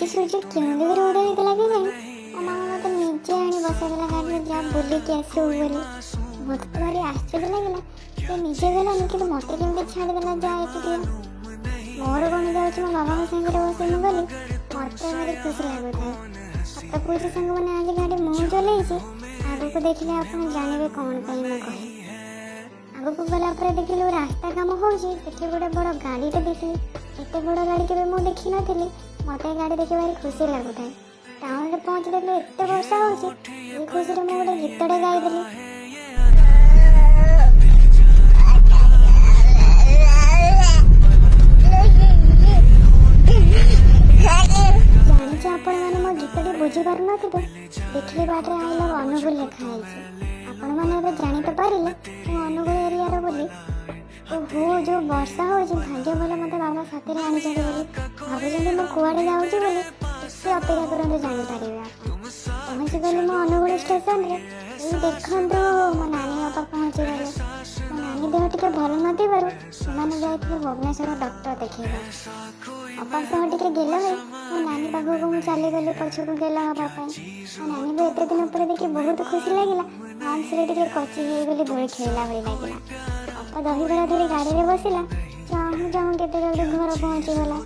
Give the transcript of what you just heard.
ଆଜି ସୂର୍ଯ୍ୟ କେଉଁ ଦିଗରେ ଉଦୟ ହେଇଥିଲା କେଜାଣି ମୋ ମାମା ମୋତେ ନିଜେ ଆଣି ବସାଇଦେଲା ଗାଡ଼ିରେ, ଯା ବୁଲିକି ଆସିବୁ ବୋଲି। ମୋତେ ତ ଭାରି ଆଶ୍ଚର୍ଯ୍ୟ ଲାଗିଲା, ସେ ନିଜେ ଗଲାନି କିନ୍ତୁ ମୋତେ କେମିତି ଛାଡ଼ିଦେଲା ଯା ଏକୁଟିଆ। ମୋର କ'ଣ ଯାଉଛି ମୋ ବାବାଙ୍କ ସାଙ୍ଗରେ ବସି ମୁଁ ଗଲି, ମୋତେ ଭାରି ଖୁସି ଲାଗୁଥାଏ। ସତ କହୁଛି ସାଙ୍ଗମାନେ, ଆଜି ଗାଡ଼ି ମୁଁ ଚଲେଇଛି, ଆଗକୁ ଦେଖିଲେ ଆପଣ ଜାଣିବେ କ'ଣ ପାଇଁ ମୁଁ କହିଲି। ଆଗକୁ ଗଲା ପରେ ଦେଖିଲୁ ରାସ୍ତା କାମ ହେଉଛି, ସେଠି ଗୋଟେ ବଡ଼ ଗାଡ଼ିଟେ ଦେଖିଲି। ଏତେ ବଡ଼ ଗାଡ଼ି କେବେ ମୁଁ ଦେଖିନଥିଲି, ମୋତେ ଏ ଗାଡ଼ି ଦେଖି ଭାରି ଖୁସି ଲାଗୁଥାଏ। ଟାଉନରେ ପହଞ୍ଚି ଦେଖିଲି ଏତେ ବର୍ଷା ହେଉଛି, ଏଇ ଖୁସିରେ ମୁଁ ଗୋଟେ ଗୀତଟେ ଗାଇଦେଲି। ଜାଣିଛି ଆପଣମାନେ ମୋ ଗୀତଟି ବୁଝିପାରୁନଥିବେ, ଦେଖିଲେ ବାଟରେ ଆଇ ଲଭ୍ ଅନୁଗୁଳ ଲେଖା ହେଇଛି। ଆପଣମାନେ ଏବେ ଜାଣି ତ ପାରିଲେ ମୁଁ ଅନୁଗୁଳ ଏରିଆର ବୋଲି। ଓହୋ, ଯେଉଁ ବର୍ଷା ହେଉଛି, ଭାଗ୍ୟ ଭଲ ମୋତେ ବାବା ସାଥିରେ ଆଣିଛନ୍ତି ବୋଲି। ଭାବୁଛନ୍ତି ମୁଁ କୁଆଡ଼େ ଯାଉଛି ବୋଲି, ଟିକେ ଅପେକ୍ଷା କରନ୍ତୁ, ଜାଣିପାରିବେ ଆପଣ। ପହଞ୍ଚିଗଲି ମୁଁ ଅନୁଗୁଳ ଷ୍ଟେସନରେ। ଏଇ ଦେଖନ୍ତୁ ମୋ ନାନୀ ବାପା ପହଞ୍ଚିଗଲେ। ମୋ ନାନୀ ଦେହ ଟିକେ ଭଲ ନଥିବାରୁ ସେମାନେ ଯାଇଥିଲେ ଭୁବନେଶ୍ୱର ଡକ୍ଟର ଦେଖେଇବା। ବାପା ସହ ଟିକେ ଗେଲ ହୋଇ ମୋ ନାନୀ ପାଖକୁ ମୁଁ ଚାଲିଗଲି ପଛକୁ ଗେଲ ହେବା ପାଇଁ। ମୋ ନାନୀକୁ ଏତେ ଦିନ ପରେ ଦେଖି ବହୁତ ଖୁସି ଲାଗିଲା। ମାଂସରେ ଟିକେ କଚି ହେଇଗଲି, ଦୋଳି ଖେଳିଲା ଭଳି ଲାଗିଲା। ବାପା ଦହିବରା ଧରି ଗାଡ଼ିରେ ବସିଲା। ଚାହୁଁ ଚାହୁଁ କେତେ ଜଲ୍ଦି ଘର ପହଞ୍ଚିଗଲା।